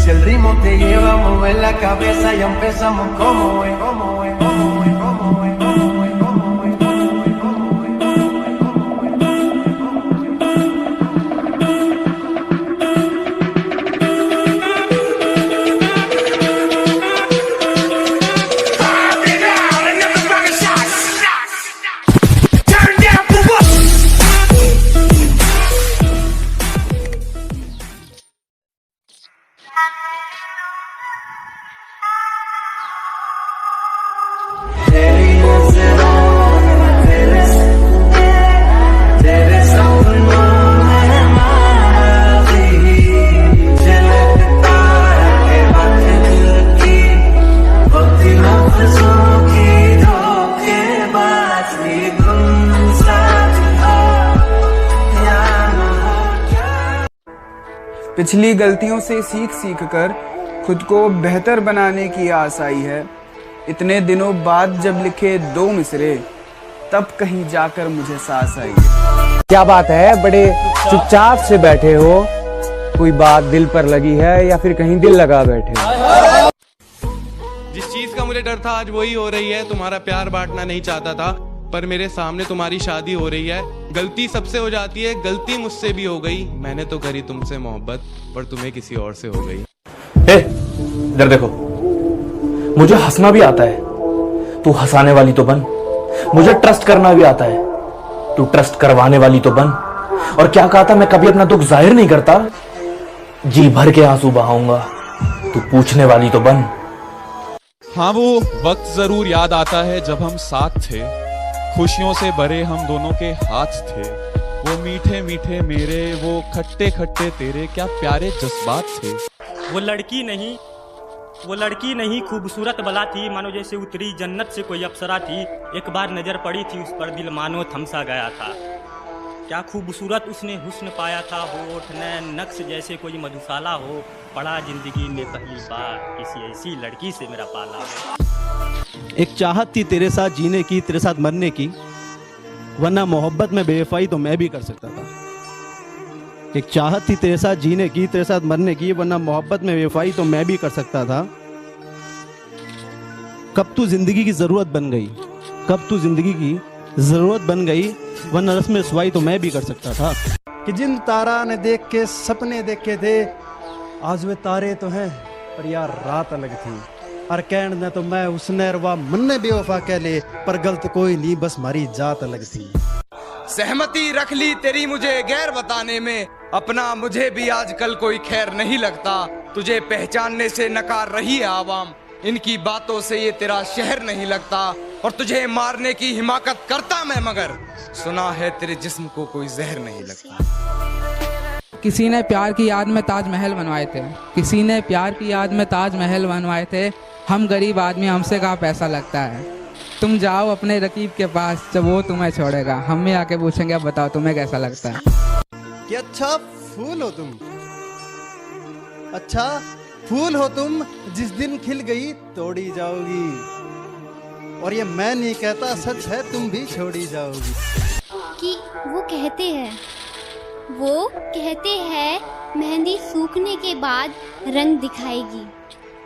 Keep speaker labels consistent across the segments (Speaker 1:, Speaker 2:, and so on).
Speaker 1: Si el ritmo te lleva a mover la cabeza, ya empezamos como es, como es, como es, como es, como es, como es, como es,
Speaker 2: पिछली गलतियों से सीख सीख कर खुद को बेहतर बनाने की आस आई है। इतने दिनों बाद जब लिखे दो मिसरे, तब कहीं जाकर मुझे सांस आई है।
Speaker 3: क्या बात है, बड़े चुपचाप से बैठे हो, कोई बात दिल पर लगी है या फिर कहीं दिल लगा बैठे हो?
Speaker 4: जिस चीज का मुझे डर था आज वही हो रही है। तुम्हारा प्यार बांटना नहीं चाहता था, पर मेरे सामने तुम्हारी शादी हो रही है। गलती सबसे हो जाती है, गलती मुझसे भी हो गई। मैंने तो करी तुमसे मोहब्बत, पर तुम्हें किसी और से हो गई।
Speaker 5: इधर देखो, मुझे हंसना भी आता है, तू हंसाने वाली तो बन। मुझे ट्रस्ट करना भी आता है, तू ट्रस्ट करवाने वाली तो बन। और क्या कहा था, मैं कभी अपना दुख जाहिर नहीं करता, जी भर के आंसू बहाऊंगा, तू पूछने वाली तो बन।
Speaker 6: हाँ, वो वक्त जरूर याद आता है जब हम साथ थे, खुशियों से भरे हम दोनों के हाथ थे। वो मीठे मीठे मेरे, वो खट्टे खट्टे तेरे, क्या प्यारे जज्बात थे।
Speaker 7: वो लड़की नहीं खूबसूरत बला थी, मानो जैसे उतरी जन्नत से कोई अप्सरा थी। एक बार नजर पड़ी थी उस पर, दिल मानो थमसा गया था। क्या खूबसूरत उसने हुस्न पाया था, होठ नैन नक्श जैसे कोई मधुशाला हो। पड़ा जिंदगी में पहली बार किसी ऐसी लड़की से मेरा पाला हो।
Speaker 8: एक चाहत थी तेरे साथ जीने की, तेरे साथ मरने की, वरना मोहब्बत में बेवफाई तो मैं भी कर सकता था। एक चाहत थी तेरे साथ जीने की, तेरे साथ मरने की, वरना मोहब्बत में बेवफाई तो मैं भी कर सकता था। कब तू जिंदगी की जरूरत बन गई, कब तू जिंदगी की जरूरत बन गई, वरना रस्म रसवाई तो मैं भी कर सकता था।
Speaker 9: कि जिन तारा ने देख के सपने देखे थे, आज वे तारे तो हैं पर यार रात अलग थी। और कहने न तो मैं उसने रवा मन ने बेवफा कह ले, पर गलत कोई नहीं, बस हमारी जात अलग थी।
Speaker 2: सहमति रख ली तेरी मुझे गैर बताने में, अपना मुझे भी आजकल कोई खैर नहीं लगता। तुझे पहचानने से नकार रही है आवाम, इनकी बातों से ये तेरा शहर नहीं लगता। और तुझे मारने की हिमाकत करता मैं, मगर सुना है तेरे जिस्म को कोई जहर नहीं लगता।
Speaker 10: किसी ने प्यार की याद में ताजमहल बनवाए थे, किसी ने प्यार की याद में ताजमहल बनवाए थे। हम गरीब आदमी, हमसे कहाँ पैसा लगता है। तुम जाओ अपने रकीब के पास, जब वो तुम्हें छोड़ेगा हम भी आके पूछेंगे, अब बताओ तुम्हें कैसा लगता है।
Speaker 9: कि अच्छा फूल हो तुम, अच्छा फूल हो तुम, जिस दिन खिल गई तोड़ी जाओगी। और ये मैं नहीं कहता, सच है, तुम भी छोड़ी जाओगी।
Speaker 11: कि वो कहते हैं मेहंदी सूखने के बाद रंग दिखाएगी।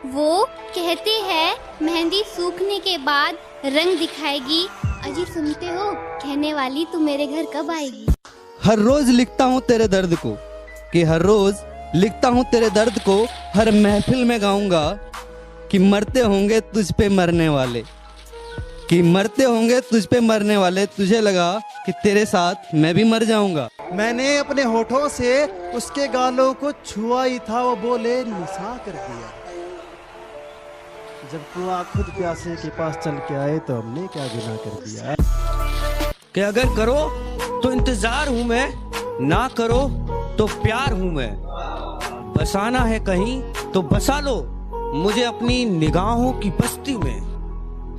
Speaker 11: वो कहते हैं मेहंदी सूखने के बाद रंग दिखाएगी। अजी सुनते हो, कहने वाली तू मेरे घर कब आएगी।
Speaker 8: हर रोज लिखता हूँ तेरे दर्द को, कि हर रोज लिखता हूँ तेरे दर्द को, हर महफिल में गाऊंगा कि मरते होंगे तुझ पे मरने वाले, कि मरते होंगे तुझ पे मरने वाले। तुझे लगा कि तेरे साथ मैं भी मर जाऊंगा।
Speaker 9: मैंने अपने होठों से उसके गालों को छुआ ही था, वो बोले निशा कर दिया। जब कुआं खुद प्यासे के पास चल के आए तो हमने क्या गुनाह कर दिया।
Speaker 3: कि अगर करो तो इंतजार हूं मैं, ना करो तो प्यार हूं मैं। बसाना है कहीं तो बसा लो मुझे अपनी निगाहों की बस्ती में।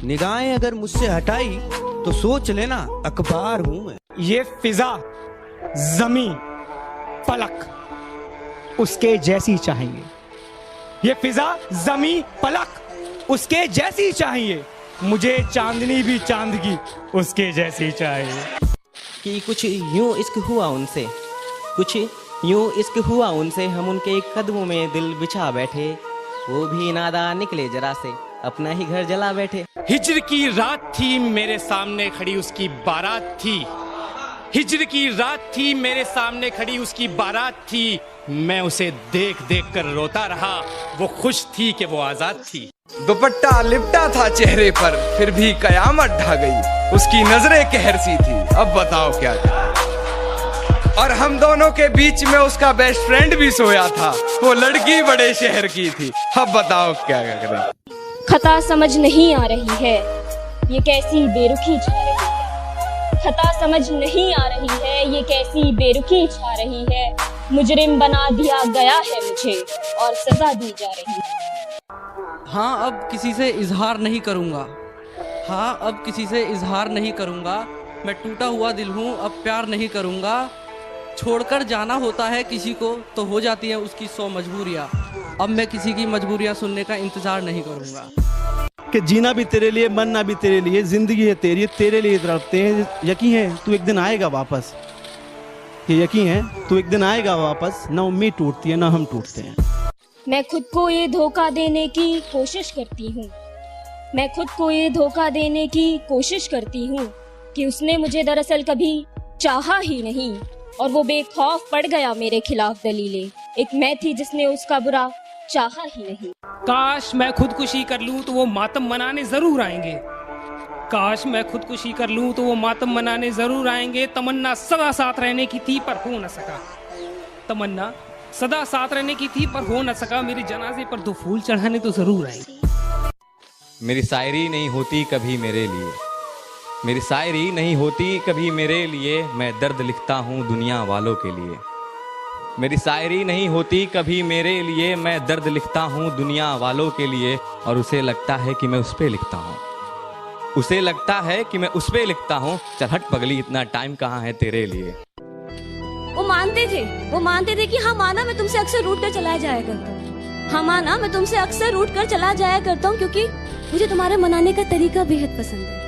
Speaker 3: निगाहें अगर मुझसे हटाई तो सोच लेना अखबार हूं मैं।
Speaker 7: ये फिजा, जमीन, फलक उसके जैसी चाहिए। ये फिजा, जमीन, फलक उसके जैसी चाहिए। मुझे चांदनी भी चांद की उसके जैसी चाहिए।
Speaker 3: कि कुछ यूं इश्क हुआ उनसे, कुछ
Speaker 12: यूं इश्क हुआ उनसे हम उनके कदमों में दिल बिछा बैठे, वो भी नादान निकले जरा से अपना ही घर जला बैठे।
Speaker 13: हिज्र की रात थी मेरे सामने खड़ी उसकी बारात थी, हिज्र की रात थी मेरे सामने खड़ी उसकी बारात थी, मैं उसे देख देख कर रोता रहा, वो खुश थी कि वो आजाद थी।
Speaker 2: दुपट्टा लिपटा था चेहरे पर फिर भी कयामत ढा गई, उसकी नजरें कहर सी थी, अब बताओ क्या करें। और हम दोनों के बीच में उसका बेस्ट फ्रेंड भी सोया था, वो लड़की बड़े शहर की थी, अब बताओ क्या करें।
Speaker 14: खता समझ नहीं आ रही है ये कैसी बेरुखी छा रही है, खता समझ नहीं आ रही है ये कैसी बेरुखी छा रही है, मुजरिम बना दिया गया है मुझे और सजा दी जा रही है।
Speaker 10: हाँ अब किसी से इजहार नहीं करूँगा, हाँ अब किसी से इजहार नहीं करूँगा, मैं टूटा हुआ दिल हूँ अब प्यार नहीं करूँगा, छोड़कर जाना होता है किसी को तो हो जाती है उसकी 100 मजबूरियाँ, अब मैं किसी की मजबूरियाँ सुनने का इंतजार नहीं करूँगा।
Speaker 9: कि जीना भी तेरे लिए, मरना भी तेरे लिए, जिंदगी है तेरे लिए तड़पते हैं, यकीन है तू एक दिन आएगा वापस, ये यकीन है तू एक दिन आएगा वापस, ना उम्मीद टूटती है ना हम टूटते हैं।
Speaker 14: मैं खुद को ये धोखा देने की कोशिश करती हूँ, मैं खुद को ये धोखा देने की कोशिश करती हूँ कि उसने मुझे दरअसल कभी चाहा ही नहीं और वो बेखौफ पड़ गया मेरे खिलाफ दलीलें, एक मैं थी जिसने उसका बुरा चाहा ही नहीं।
Speaker 15: काश मैं खुदकुशी कर लूं तो वो मातम मनाने जरूर आएंगे, काश मैं खुदकुशी कर लूं तो वो मातम मनाने जरूर आएंगे, तमन्ना सदा साथ रहने की थी पर हो न सका, तमन्ना सदा साथ रहने की थी पर हो न सका, मेरे जनाजे पर 2 फूल चढ़ाने तो जरूर आएंगे।
Speaker 16: मेरी शायरी नहीं होती कभी मेरे लिए, मेरी शायरी नहीं होती कभी मेरे लिए, मैं दर्द लिखता हूँ दुनिया वालों के लिए, मेरी शायरी नहीं होती कभी मेरे लिए, मैं दर्द लिखता हूँ दुनिया वालों के लिए, और उसे लगता है कि मैं उस पे लिखता हूँ, उसे लगता है कि मैं उस पे लिखता हूँ, चल हट पगली इतना टाइम कहाँ है तेरे लिए।
Speaker 14: वो मानते थे कि हाँ माना मैं तुमसे अक्सर रूठ कर चला जाया करता हूँ, हाँ माना मैं तुमसे अक्सर रूठ कर चला जाया करता हूँ, क्योंकि मुझे तुम्हारे मनाने का तरीका बेहद पसंद है।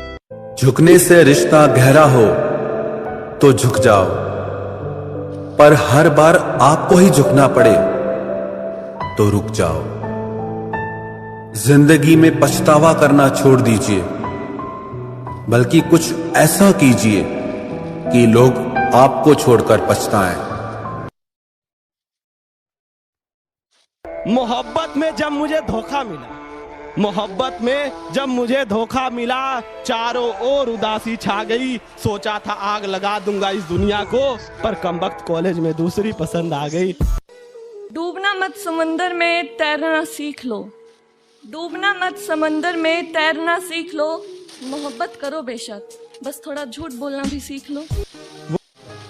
Speaker 17: झुकने से रिश्ता गहरा हो तो झुक जाओ, पर हर बार आपको ही झुकना पड़े तो रुक जाओ। जिंदगी में पछतावा करना छोड़ दीजिए, बल्कि कुछ ऐसा कीजिए कि लोग आपको छोड़कर पछताएं।
Speaker 9: मोहब्बत में जब मुझे धोखा मिला, मोहब्बत में जब मुझे धोखा मिला, चारों ओर उदासी छा गई, सोचा था आग लगा दूंगा इस दुनिया को, पर कमबख्त कॉलेज में दूसरी पसंद आ गई।
Speaker 18: डूबना मत समंदर में तैरना सीख लो, डूबना मत समंदर में तैरना सीख लो, मोहब्बत करो बेशक बस थोड़ा झूठ बोलना भी सीख लो।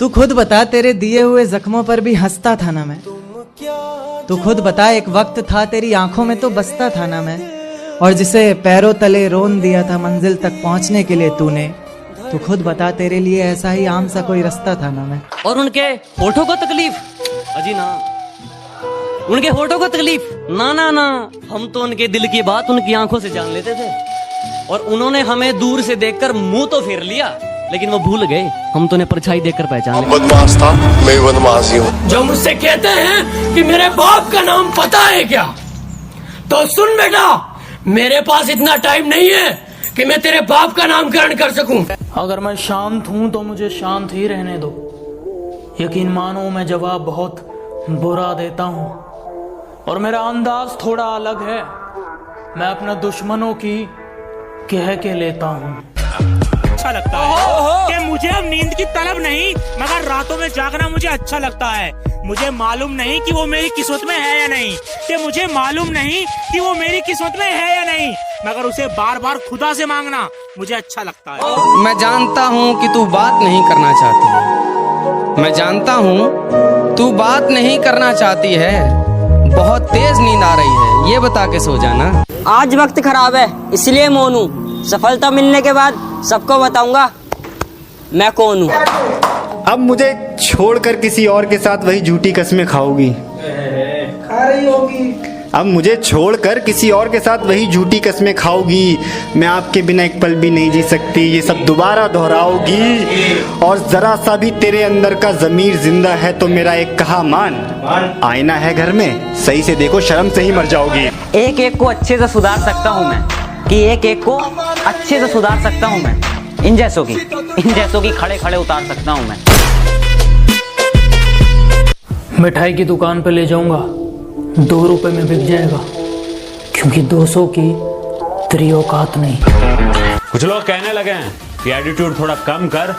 Speaker 19: तू खुद बता तेरे दिए हुए जख्मों पर भी हंसता था ना मैं, तू खुद बता एक वक्त था तेरी आंखों में तो बसता था ना मैं, और जिसे पैरों तले रोन दिया था मंजिल तक पहुंचने के लिए तूने, तू खुद बता तेरे लिए ऐसा ही आम सा कोई रास्ता था ना मैं।
Speaker 12: और उनके होठों को तकलीफ, अजी ना, उनके होठों को तकलीफ ना ना ना, हम तो उनके दिल की बात उनकी आंखों से जान लेते थे, और उन्होंने हमें दूर से देखकर मुंह तो फेर लिया, लेकिन वो भूल गए हम तो उन्हें परछाई देखकर पहचान लिया।
Speaker 20: बदमाश था, मैं बदमाश हूँ।
Speaker 21: जो मुझसे कहते हैं कि मेरे बाप का नाम पता है क्या, तो सुन बेटा, मेरे पास इतना टाइम नहीं है कि मैं तेरे बाप का नामकरण कर सकूं।
Speaker 22: अगर मैं शांत हूं तो मुझे शांत ही रहने दो, यकीन मानो मैं जवाब बहुत बुरा देता हूं, और मेरा अंदाज थोड़ा अलग है, मैं अपने दुश्मनों की कह के लेता हूं।
Speaker 15: अच्छा लगता है कि मुझे अब नींद की तलब नहीं, मगर रातों में जागना मुझे अच्छा लगता है। मुझे मालूम नहीं कि वो मेरी किस्मत में है या नहीं, कि मुझे मालूम नहीं कि वो मेरी किस्मत में है या नहीं, मगर उसे बार बार खुदा से मांगना मुझे अच्छा लगता है।
Speaker 2: मैं जानता हूँ कि तू बात नहीं करना चाहती है, मैं जानता हूँ तू बात नहीं करना चाहती है, बहुत तेज नींद आ रही है, ये बता के सो जाना।
Speaker 23: आज वक्त खराब है इसलिए मौन हूँ, सफलता मिलने के बाद सबको बताऊंगा मैं कौन हूँ।
Speaker 24: अब मुझे छोड़कर किसी और के साथ वही झूठी कस्में खाओगी,
Speaker 23: खा रही होगी,
Speaker 1: अब मुझे छोड़कर किसी और के साथ वही झूठी कस्में खाओगी, मैं आपके बिना एक पल भी नहीं जी सकती, ये सब दोबारा दोहराओगी। और जरा सा भी तेरे अंदर का जमीर जिंदा है तो मेरा एक कहा मान, आईना है घर में, सही से देखो, शर्म से ही मर जाओगी।
Speaker 23: एक एक को अच्छे से सुधार सकता हूँ मैं, कि एक एक को अच्छे से सुधार सकता हूँ मैं। इन जैसों की खड़े खड़े उतार सकता हूँ मैं।
Speaker 22: मिठाई की दुकान पे ले जाऊंगा, 2 रुपए में बिक जाएगा, क्योंकि 200 की तेरी औकात नहीं।
Speaker 4: कुछ लोग कहने लगे हैं कि एटीट्यूड थोड़ा कम कर,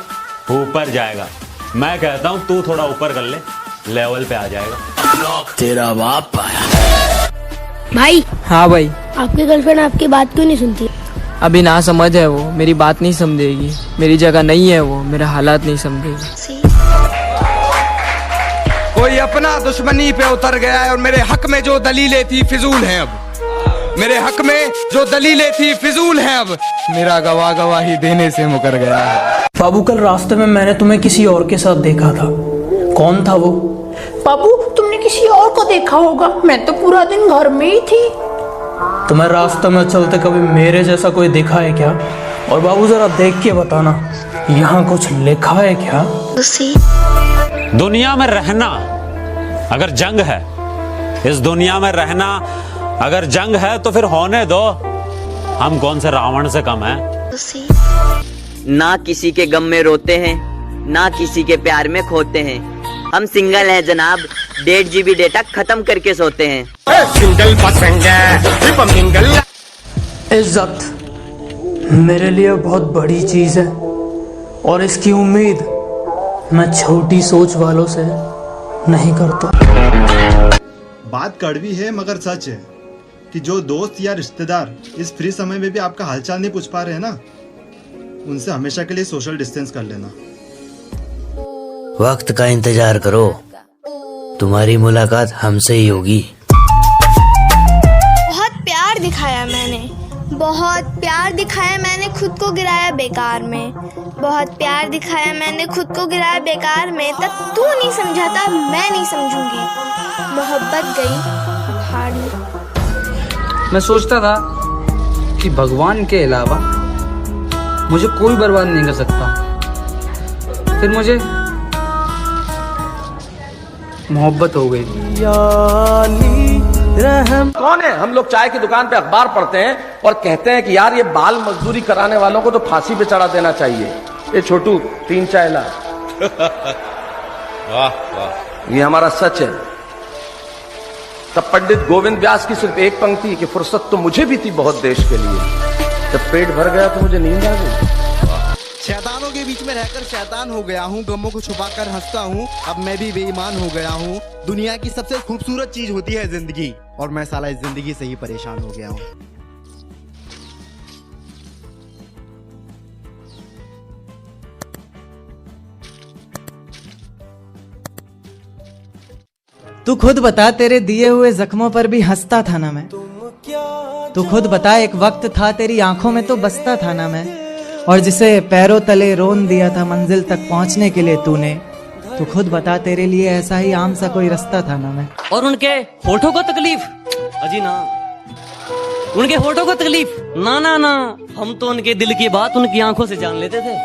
Speaker 4: ऊपर जाएगा। मैं कहता हूँ तू थोड़ा ऊपर कर ले, लेवल पे आ जाएगा।
Speaker 21: तेरा बाप आया।
Speaker 14: भाई।
Speaker 5: हाँ भाई।
Speaker 14: आपकी गर्लफ्रेंड आपकी बात क्यों नहीं सुनती?
Speaker 5: अभी ना समझ है वो, मेरी बात नहीं समझेगी, मेरी जगह नहीं है वो, मेरा हालात नहीं समझेगी।
Speaker 2: कोई अपना दुश्मनी पे उतर गया है और मेरे हक में जो दलीलें थी फिजूल हैं अब। मेरे हक में जो दलीलें थी फिजूल हैं अब। मेरा गवाही देने से मुकर गया है।
Speaker 22: बाबू कल रास्ते में मैंने तुम्हें किसी और के साथ देखा था, कौन था वो?
Speaker 24: बाबू तुमने किसी और को देखा होगा, मैं तो पूरा दिन घर में ही थी।
Speaker 22: तुम्हें रास्ते में चलते कभी मेरे जैसा कोई देखा है क्या? और बाबू जरा देख के बताना, यहाँ कुछ लिखा है क्या?
Speaker 4: दुनिया में रहना अगर जंग है, इस दुनिया में रहना अगर जंग है तो फिर होने दो, हम कौन से रावण से कम हैं?
Speaker 23: ना किसी के गम में रोते हैं, ना किसी के प्यार में खोते हैं। हम सिंगल हैं जनाब, 1.5 GB डेटा खत्म करके सोते हैं।
Speaker 21: सिंगल पसंद है।
Speaker 22: इज्जत मेरे लिए बहुत बड़ी चीज है, और इसकी उम्मीद मैं छोटी सोच वालों से नहीं करता।
Speaker 17: बात कड़वी है मगर सच है कि जो दोस्त या रिश्तेदार इस फ्री समय में भी आपका हालचाल नहीं पूछ पा रहे हैं ना, उनसे हमेशा के लिए सोशल डिस्टेंस कर लेना।
Speaker 25: वक्त का इंतजार करो, तुम्हारी मुलाकात हमसे ही होगी।
Speaker 11: बहुत प्यार दिखाया मैंने, बहुत प्यार दिखाया मैंने, खुद को गिराया बेकार में। बहुत प्यार दिखाया मैंने, खुद को गिराया बेकार में। तब तू नहीं समझा था, मैं नहीं समझूंगी। मोहब्बत गई भाड़ में।
Speaker 10: मैं सोचता था कि भगवान के अलावा मुझे कोई बर्बाद नहीं कर सकता, फिर मुझे मोहब्बत हो गई।
Speaker 26: कौन है? हम लोग चाय की दुकान पे अखबार पढ़ते हैं और कहते हैं कि यार ये बाल मजदूरी कराने वालों को तो फांसी पे चढ़ा देना चाहिए। ये छोटू 3 चाय ला।
Speaker 4: वाह वाह,
Speaker 26: ये हमारा सच है। तब पंडित गोविंद व्यास की सिर्फ एक पंक्ति कि फुर्सत तो मुझे भी थी बहुत देश के लिए। जब पेट भर गया तो मुझे नींद आ गई।
Speaker 8: शैतानों के बीच में रहकर शैतान हो गया हूँ, गमों को छुपाकर हंसता हूँ, अब मैं भी बेईमान हो गया हूँ। दुनिया की सबसे खूबसूरत चीज होती है जिंदगी, और मैं साला इस जिंदगी से ही परेशान हो गया हूँ।
Speaker 19: तू खुद बता, तेरे दिए हुए जख्मों पर भी हंसता था ना मैं। तू खुद बता, एक वक्त था तेरी आंखों में तो बसता था ना मैं, और जिसे पैरों तले रोन दिया था मंजिल तक पहुंचने के लिए तूने। तू खुद बता, तेरे लिए ऐसा ही आम सा कोई रास्ता था ना मैं।
Speaker 12: और उनके होठों को तकलीफ, अजी ना, उनके होठों को तकलीफ, ना ना ना, हम तो उनके दिल की बात उनकी आंखों से जान लेते थे।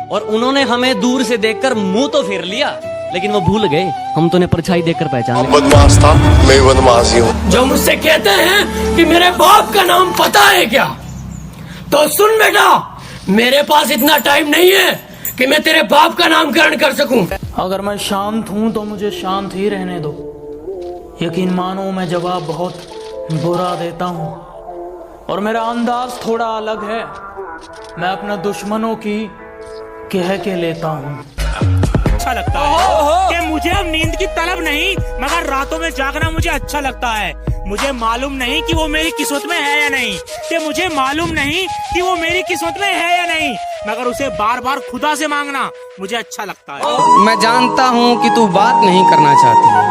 Speaker 12: और उन्होंने हमें दूर से देखकर मुंह तो फेर लिया, लेकिन वो भूल गए हम तो उन्हें परछाई देखकर पहचान लिया।
Speaker 20: बदमाश था, मैं बदमाश ही हूँ।
Speaker 21: जो मुझसे कहते हैं कि मेरे बाप का नाम पता है क्या, तो सुन बेटा, मेरे पास इतना टाइम नहीं है कि मैं तेरे बाप का नामकरण कर सकूं।
Speaker 22: अगर मैं शांत हूं तो मुझे शांत ही रहने दो। यकीन मानो मैं जवाब बहुत बुरा देता हूं, और मेरा अंदाज थोड़ा अलग है। मैं अपने दुश्मनों की कह के लेता हूं।
Speaker 27: अच्छा लगता है कि मुझे अब नींद की तलब नहीं, मगर रातों में जागना मुझे अच्छा लगता है। मुझे मालूम नहीं कि वो मेरी किस्मत में है या नहीं, कि मुझे मालूम नहीं कि वो मेरी किस्मत में है या नहीं, मगर उसे बार बार खुदा से मांगना मुझे अच्छा लगता है।
Speaker 3: मैं जानता हूँ कि तू बात नहीं करना चाहती है,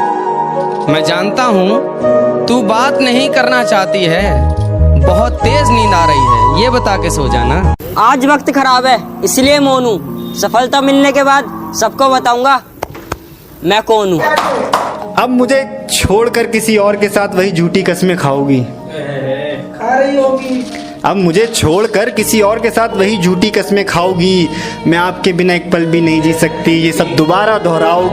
Speaker 3: मैं जानता हूँ तू बात नहीं करना चाहती है। बहुत तेज नींद आ रही है, ये बता के सो जाना।
Speaker 23: आज वक्त खराब है इसलिए मौन हूँ, सफलता मिलने के बाद सबको बताऊंगा मैं कौन हूँ।
Speaker 1: अब मुझे छोड़कर किसी और के साथ वही झूठी कस्में खाओगी।
Speaker 24: खा रही होगी।
Speaker 1: अब मुझे छोड़कर किसी और के साथ वही झूठी कस्में खाओगी। मैं आपके बिना एक पल भी नहीं जी सकती, ये सब दोबारा दोहराओ।